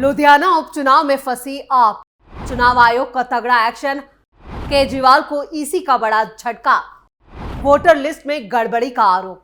लुधियाना उपचुनाव में फंसी आप, चुनाव आयोग का तगड़ा एक्शन, केजरीवाल को ईसी का बड़ा झटका, वोटर लिस्ट में गड़बड़ी का आरोप।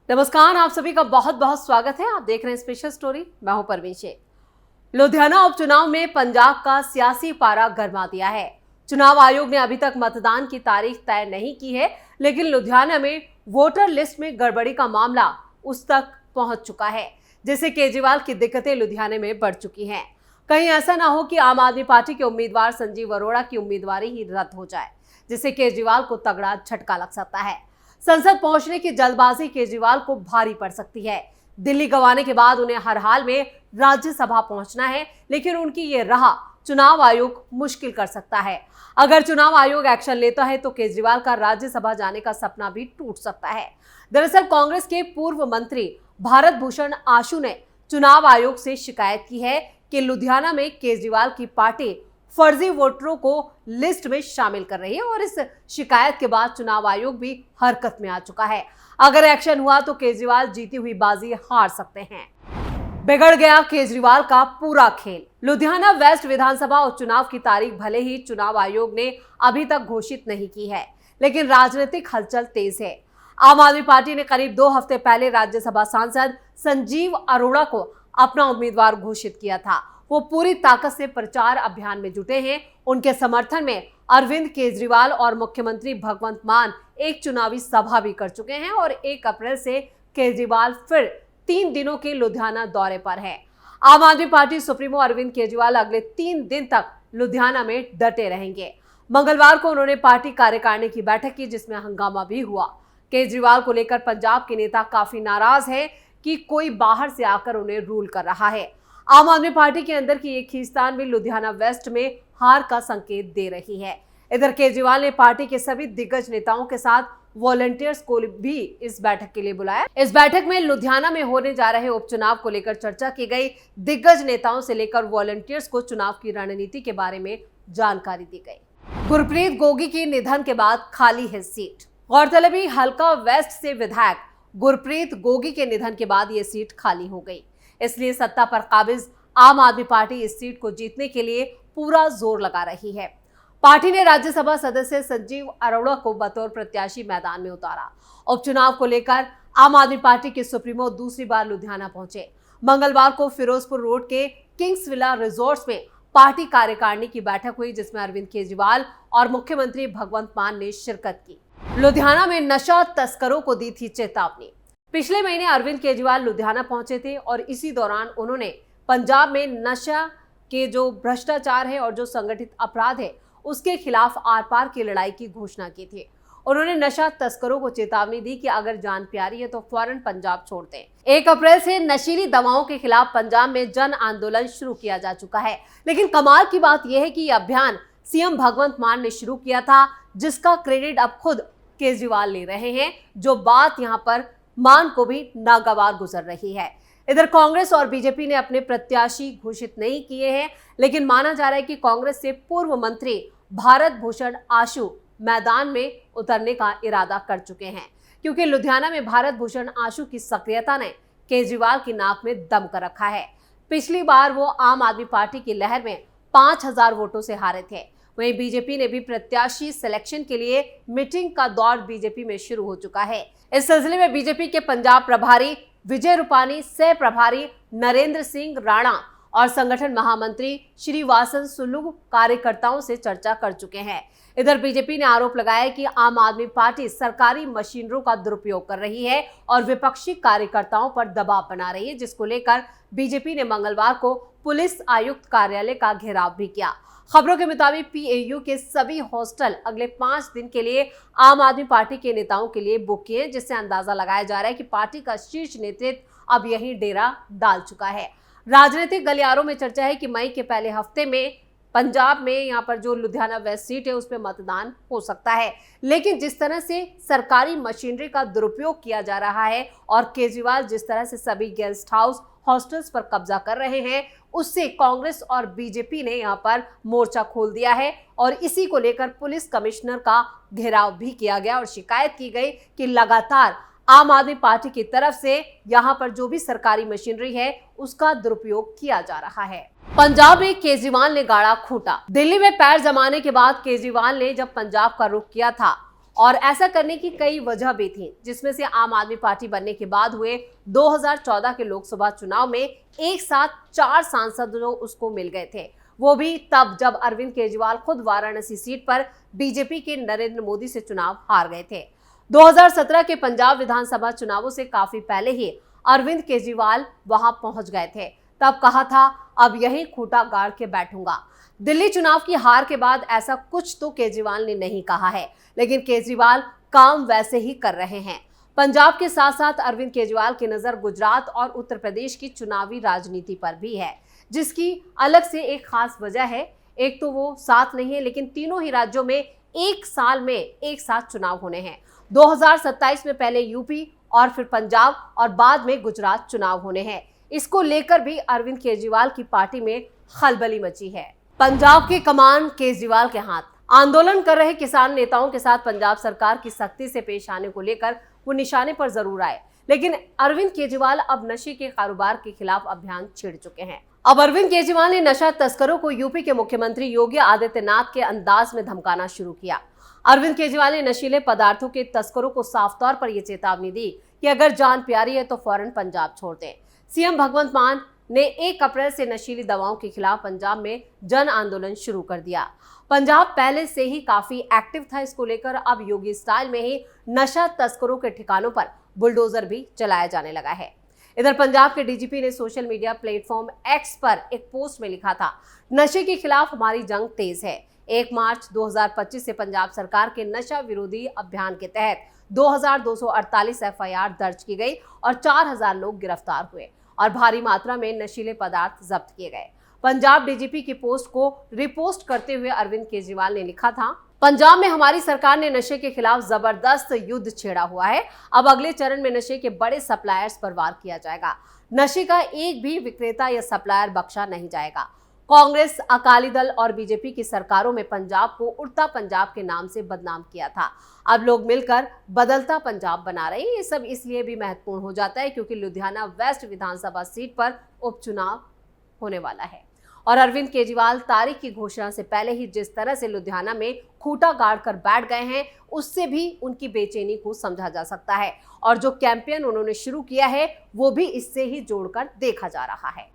नमस्कार, आप सभी का बहुत बहुत स्वागत है। आप देख रहे हैं स्पेशल स्टोरी। मैं हूं परवीन। लुधियाना उपचुनाव में पंजाब का सियासी पारा गरमा दिया है। चुनाव आयोग ने अभी तक मतदान की तारीख तय नहीं की है, लेकिन लुधियाना में वोटर लिस्ट में गड़बड़ी का मामला उस तक पहुंच चुका है, जिससे केजरीवाल की दिक्कतें लुधियाना में बढ़ चुकी हैं। कहीं ऐसा ना हो कि आम आदमी पार्टी के उम्मीदवार संजीव अरोड़ा की उम्मीदवारी ही रद्द हो जाए, जिससे केजरीवाल को तगड़ा झटका लग सकता है। संसद पहुंचने की जल्दबाजी केजरीवाल को भारी पड़ सकती है। दिल्ली गंवाने के बाद उन्हें हर हाल में राज्यसभा पहुंचना है, लेकिन उनकी ये राह चुनाव आयोग मुश्किल कर सकता है। अगर चुनाव आयोग एक्शन लेता है तो केजरीवाल का राज्यसभा जाने का सपना भी टूट सकता है। दरअसल कांग्रेस के पूर्व मंत्री भारत भूषण आशु ने चुनाव आयोग से शिकायत की है कि लुधियाना में केजरीवाल की पार्टी फर्जी वोटरों को लिस्ट में शामिल कर रही है, और इस शिकायत के बाद चुनाव आयोग भी हरकत में आ चुका है। अगर एक्शन हुआ तो केजरीवाल जीती हुई बाजी हार सकते हैं। बिगड़ गया केजरीवाल का पूरा खेल। लुधियाना वेस्ट विधानसभा उपचुनाव की तारीख भले ही चुनाव आयोग ने अभी तक घोषित नहीं की है, लेकिन राजनीतिक हलचल तेज है। आम आदमी पार्टी ने करीब 2 हफ्ते पहले राज्यसभा सांसद संजीव अरोड़ा को अपना उम्मीदवार घोषित किया था। वो पूरी ताकत से प्रचार अभियान में जुटे हैं। उनके समर्थन में अरविंद केजरीवाल और मुख्यमंत्री भगवंत मान एक चुनावी सभा भी कर चुके हैं, और 1 अप्रैल से केजरीवाल फिर 3 दिनों के लुधियाना दौरे पर है। आम आदमी पार्टी सुप्रीमो अरविंद केजरीवाल अगले 3 दिन तक लुधियाना में डटे रहेंगे। मंगलवार को उन्होंने पार्टी कार्यकारिणी की बैठक की, जिसमें हंगामा भी हुआ। केजरीवाल को लेकर पंजाब के नेता काफी नाराज है कि कोई बाहर से आकर उन्हें रूल कर रहा है। आम आदमी पार्टी के अंदर की एक खींचतान भी लुधियाना वेस्ट में हार का संकेत दे रही है। इधर केजरीवाल ने पार्टी के सभी दिग्गज नेताओं के साथ वॉलंटियर्स को भी इस बैठक के लिए बुलाया। इस बैठक में लुधियाना में होने जा रहे उपचुनाव को लेकर चर्चा की गई। दिग्गज नेताओं से लेकर वॉलंटियर्स को चुनाव की रणनीति के बारे में जानकारी दी गई। गुरप्रीत गोगी के निधन के बाद खाली है सीट। गौरतलब है, हल्का वेस्ट से विधायक गुरप्रीत गोगी के निधन के बाद ये सीट खाली हो गई। इसलिए सत्ता पर काबिज आम आदमी पार्टी इस सीट को जीतने के लिए पूरा जोर लगा रही है। पार्टी ने राज्यसभा सदस्य संजीव अरोड़ा को बतौर प्रत्याशी मैदान में उतारा। उपचुनाव को लेकर आम आदमी पार्टी के सुप्रीमो दूसरी बार लुधियाना पहुंचे। मंगलवार को फिरोजपुर रोड के किंग्स विला रिजॉर्ट्स में पार्टी कार्यकारिणी की बैठक हुई, जिसमें अरविंद केजरीवाल और मुख्यमंत्री भगवंत मान ने शिरकत की। लुधियाना में नशा तस्करों को दी थी चेतावनी। पिछले महीने अरविंद केजरीवाल लुधियाना पहुंचे थे, और इसी दौरान उन्होंने पंजाब में नशा के जो भ्रष्टाचार है और जो संगठित अपराध है उसके खिलाफ आर पार की लड़ाई की घोषणा की थी। उन्होंने नशा तस्करों को चेतावनी दी कि अगर जान प्यारी है तो फौरन पंजाब छोड़ दें। 1 अप्रैल से नशीली दवाओं के खिलाफ पंजाब में जन आंदोलन शुरू किया जा चुका है, लेकिन कमाल की बात यह है कि यह अभियान सीएम भगवंत मान ने शुरू किया था, जिसका क्रेडिट अब खुद केजरीवाल ले रहे हैं। जो बात यहाँ पर मान को भी नागवार गुजर रही है। इधर कांग्रेस और बीजेपी ने अपने प्रत्याशी घोषित नहीं किए हैं, लेकिन माना जा रहा है कि कांग्रेस से पूर्व मंत्री भारत भूषण आशु मैदान में उतरने का इरादा कर चुके हैं, क्योंकि लुधियाना में भारत भूषण आशु की सक्रियता ने केजरीवाल की नाक में दम कर रखा है। पिछली बार वो आम आदमी पार्टी की लहर में 5000 वोटों से हारे थे। वहीं बीजेपी ने भी प्रत्याशी सिलेक्शन के लिए मीटिंग का दौर बीजेपी में शुरू हो चुका है। इस सिलसिले में बीजेपी के पंजाब प्रभारी विजय रूपानी, सह प्रभारी नरेंद्र सिंह राणा और संगठन महामंत्री श्रीवासन सुलू कार्यकर्ताओं से चर्चा कर चुके हैं। इधर बीजेपी ने आरोप लगाया कि आम आदमी पार्टी सरकारी मशीनरों का दुरुपयोग कर रही है और विपक्षी कार्यकर्ताओं पर दबाव बना रही है, जिसको लेकर बीजेपी ने मंगलवार को पुलिस आयुक्त कार्यालय का घेराव भी किया। खबरों के मुताबिक पीएयू के सभी हॉस्टल अगले 5 दिन के लिए आम आदमी पार्टी के नेताओं के लिए बुक किए, जिससे अंदाजा लगाया जा रहा है कि पार्टी का शीर्ष नेतृत्व अब यही डेरा डाल चुका है। राजनीतिक गलियारों में चर्चा है कि मई के पहले हफ्ते में पंजाब में यहाँ पर जो लुधियाना वेस्ट सीट है उसमें मतदान हो सकता है, लेकिन जिस तरह से सरकारी मशीनरी का दुरुपयोग किया जा रहा है और केजरीवाल जिस तरह से सभी गेस्ट हाउस हॉस्टल्स पर कब्जा कर रहे हैं, उससे कांग्रेस और बीजेपी ने यहाँ पर मोर्चा खोल दिया है और इसी को लेकर पुलिस कमिश्नर का घेराव भी किया गया और शिकायत की गई कि लगातार आम आदमी पार्टी की तरफ से यहाँ पर जो भी सरकारी मशीनरी है उसका दुरुपयोग किया जा रहा है। पंजाब में केजरीवाल ने गाड़ा खूंटा। दिल्ली में पैर जमाने के बाद केजरीवाल ने जब पंजाब का रुख किया था और ऐसा करने की कई वजह भी थी, जिसमें से आम आदमी पार्टी बनने के बाद हुए 2014 के लोकसभा चुनाव में एक साथ 4 सांसद जो उसको मिल गए थे, वो भी तब जब अरविंद केजरीवाल खुद वाराणसी सीट पर बीजेपी के नरेंद्र मोदी से चुनाव हार गए थे। 2017 के पंजाब विधानसभा चुनावों से काफी पहले ही अरविंद केजरीवाल वहां पहुंच गए थे। तब कहा था अब यही खूंटा गाड़ के बैठूंगा। दिल्ली चुनाव की हार के बाद ऐसा कुछ तो केजरीवाल ने नहीं कहा है, लेकिन केजरीवाल काम वैसे ही कर रहे हैं। पंजाब के साथ साथ अरविंद केजरीवाल की नजर गुजरात और उत्तर प्रदेश की चुनावी राजनीति पर भी है, जिसकी अलग से एक खास वजह है। एक तो वो साथ नहीं है, लेकिन तीनों ही राज्यों में एक साल में एक साथ चुनाव होने हैं। 2027 में पहले यूपी और फिर पंजाब और बाद में गुजरात चुनाव होने हैं। इसको लेकर भी अरविंद केजरीवाल की पार्टी में खलबली मची है। पंजाब की कमान केजरीवाल के हाथ। आंदोलन कर रहे किसान नेताओं के साथ पंजाब सरकार की सख्ती से पेश आने को लेकर वो निशाने पर जरूर आए, लेकिन अरविंद केजरीवाल अब नशे के कारोबार के खिलाफ अभियान छेड़ चुके हैं। अब अरविंद केजरीवाल ने नशा तस्करों को यूपी के मुख्यमंत्री योगी आदित्यनाथ के अंदाज में धमकाना शुरू किया। अरविंद केजरीवाल ने नशीले पदार्थों के तस्करों को साफ तौर पर यह चेतावनी दी कि अगर जान प्यारी है तो फौरन पंजाब छोड़ दें। सीएम भगवंत मान ने 1 अप्रैल से नशीली दवाओं के खिलाफ पंजाब में जन आंदोलन शुरू कर दिया। पंजाब पहले से ही काफी एक्टिव था, इसको लेकर अब योगी स्टाइल में ही नशा तस्करों के ठिकानों पर बुलडोजर भी चलाया जाने लगा है। इधर पंजाब के डीजीपी ने सोशल मीडिया प्लेटफॉर्म एक्स पर एक पोस्ट में लिखा था, नशे के खिलाफ हमारी जंग तेज है। 1 मार्च 2025 से पंजाब सरकार के नशा विरोधी अभियान के तहत 2248 एफआईआर दर्ज की गई और 4000 लोग गिरफ्तार हुए और भारी मात्रा में नशीले पदार्थ जब्त किए गए। पंजाब डीजीपी की पोस्ट को रिपोस्ट करते हुए अरविंद केजरीवाल ने लिखा था, पंजाब में हमारी सरकार ने नशे के खिलाफ जबरदस्त युद्ध छेड़ा हुआ है। अब अगले चरण में नशे के बड़े सप्लायर्स पर वार किया जाएगा। नशे का एक भी विक्रेता या सप्लायर बख्शा नहीं जाएगा। कांग्रेस, अकाली दल और बीजेपी की सरकारों में पंजाब को उड़ता पंजाब के नाम से बदनाम किया था। अब लोग मिलकर बदलता पंजाब बना रहे हैं। ये सब इसलिए भी महत्वपूर्ण हो जाता है क्योंकि लुधियाना वेस्ट विधानसभा सीट पर उपचुनाव होने वाला है और अरविंद केजरीवाल तारीख की घोषणा से पहले ही जिस तरह से लुधियाना में खूंटा गाड़ कर बैठ गए हैं, उससे भी उनकी बेचैनी को समझा जा सकता है और जो कैंपेन उन्होंने शुरू किया है वो भी इससे ही जोड़कर देखा जा रहा है।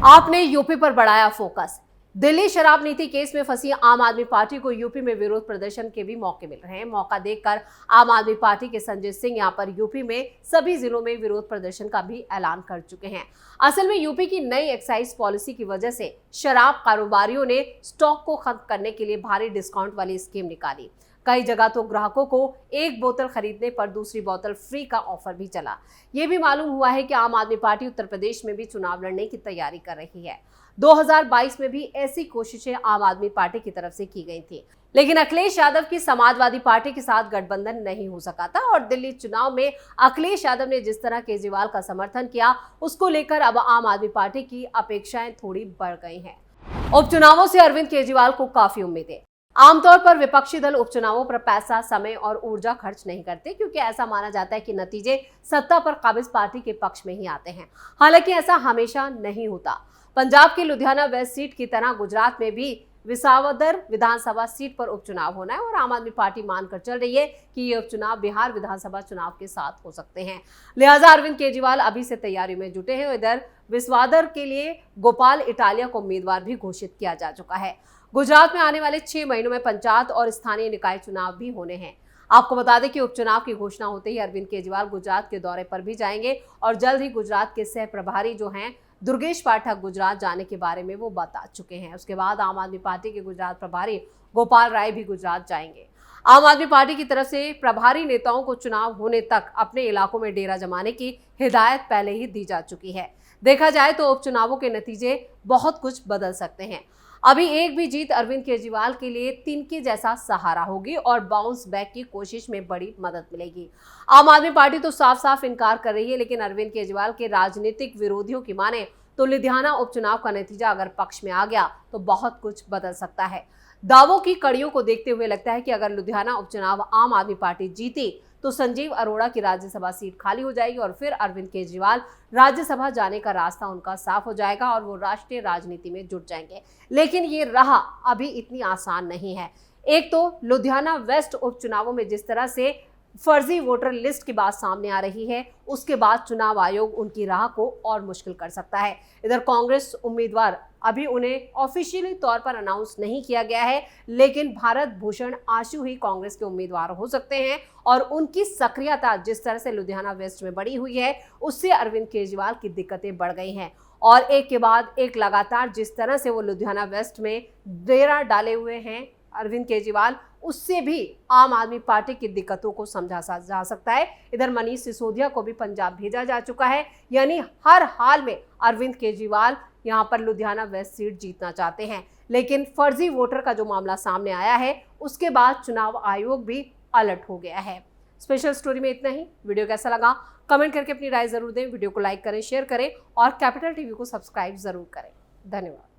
आपने यूपी पर बढ़ाया फोकस। दिल्ली शराब नीति केस में फंसी आम आदमी पार्टी को यूपी में विरोध प्रदर्शन के भी मौके मिल रहे हैं। मौका देखकर आम आदमी पार्टी के संजय सिंह यहां पर यूपी में सभी जिलों में विरोध प्रदर्शन का भी ऐलान कर चुके हैं। असल में यूपी की नई एक्साइज पॉलिसी की वजह से शराब कारोबारियों ने स्टॉक को खत्म करने के लिए भारी डिस्काउंट वाली स्कीम निकाली। कई जगह तो ग्राहकों को 1 बोतल खरीदने पर दूसरी बोतल फ्री का ऑफर भी चला। ये भी मालूम हुआ है कि आम आदमी पार्टी उत्तर प्रदेश में भी चुनाव लड़ने की तैयारी कर रही है। 2022 में भी ऐसी कोशिशें आम आदमी पार्टी की तरफ से की गई थी, लेकिन अखिलेश यादव की समाजवादी पार्टी के साथ गठबंधन नहीं हो सका था और दिल्ली चुनाव में अखिलेश यादव ने जिस तरह केजरीवाल का समर्थन किया, उसको लेकर अब आम आदमी पार्टी की अपेक्षाएं थोड़ी बढ़ गई हैं। उपचुनावों से अरविंद केजरीवाल को काफी उम्मीदें। आमतौर पर विपक्षी दल उपचुनावों पर पैसा, समय और ऊर्जा खर्च नहीं करते क्योंकि ऐसा माना जाता है कि नतीजे सत्ता पर काबिज पार्टी के पक्ष में ही आते हैं। हालांकि ऐसा हमेशा नहीं होता। पंजाब की लुधियाना वेस्ट सीट की तरह गुजरात में भी विसावदर विधानसभा सीट पर उपचुनाव होना है और आम आदमी पार्टी मानकर चल रही है कि ये उपचुनाव बिहार विधानसभा चुनाव के साथ हो सकते हैं। लिहाजा अरविंद केजरीवाल अभी से तैयारी में जुटे हैं। इधर विसावदर के लिए गोपाल इटालिया को उम्मीदवार भी घोषित किया जा चुका है। गुजरात में आने वाले 6 महीनों में पंचायत और स्थानीय निकाय चुनाव भी होने हैं। आपको बता दें कि उपचुनाव की घोषणा होते ही अरविंद केजरीवाल गुजरात के दौरे पर भी जाएंगे और जल्द ही गुजरात के सह प्रभारी जो हैं दुर्गेश पाठक गुजरात जाने के बारे में वो बता चुके हैं। उसके बाद आम आदमी पार्टी के गुजरात प्रभारी गोपाल राय भी गुजरात जाएंगे। आम आदमी पार्टी की तरफ से प्रभारी नेताओं को चुनाव होने तक अपने इलाकों में डेरा जमाने की हिदायत पहले ही दी जा चुकी है। देखा जाए तो उपचुनावों के नतीजे बहुत कुछ बदल सकते हैं। अभी एक भी जीत अरविंद केजरीवाल के लिए तिनके जैसा सहारा होगी और बाउंस बैक की कोशिश में बड़ी मदद मिलेगी। आम आदमी पार्टी तो साफ साफ इनकार कर रही है, लेकिन अरविंद केजरीवाल के राजनीतिक विरोधियों की माने तो लुधियाना उपचुनाव का नतीजा अगर पक्ष में आ गया तो बहुत कुछ बदल सकता है। दावों की कड़ियों को देखते हुए लगता है कि अगर लुधियाना उपचुनाव आम आदमी पार्टी जीती तो संजीव अरोड़ा की राज्यसभा सीट खाली हो जाएगी और फिर अरविंद केजरीवाल राज्यसभा जाने का रास्ता उनका साफ हो जाएगा और वो राष्ट्रीय राजनीति में जुट जाएंगे। लेकिन ये राह अभी इतनी आसान नहीं है। एक तो लुधियाना वेस्ट उपचुनावों में जिस तरह से फर्जी वोटर लिस्ट की बात सामने आ रही है, उसके बाद चुनाव आयोग उनकी राह को और मुश्किल कर सकता है। इधर कांग्रेस उम्मीदवार अभी उन्हें ऑफिशियली तौर पर अनाउंस नहीं किया गया है, लेकिन भारत भूषण आशु ही कांग्रेस के उम्मीदवार हो सकते हैं और उनकी सक्रियता जिस तरह से लुधियाना वेस्ट में बढ़ी हुई है, उससे अरविंद केजरीवाल की दिक्कतें बढ़ गई हैं और एक के बाद एक लगातार जिस तरह से वो लुधियाना वेस्ट में डेरा डाले हुए हैं अरविंद केजरीवाल, उससे भी आम आदमी पार्टी की दिक्कतों को समझा जा सकता है। इधर मनीष सिसोदिया को भी पंजाब भेजा जा चुका है, यानी हर हाल में अरविंद केजरीवाल यहां पर लुधियाना वेस्ट सीट जीतना चाहते हैं। लेकिन फर्जी वोटर का जो मामला सामने आया है, उसके बाद चुनाव आयोग भी अलर्ट हो गया है। स्पेशल स्टोरी में इतना ही। वीडियो कैसा लगा कमेंट करके अपनी राय जरूर दें। वीडियो को लाइक करें, शेयर करें और कैपिटल टीवी को सब्सक्राइब जरूर करें। धन्यवाद।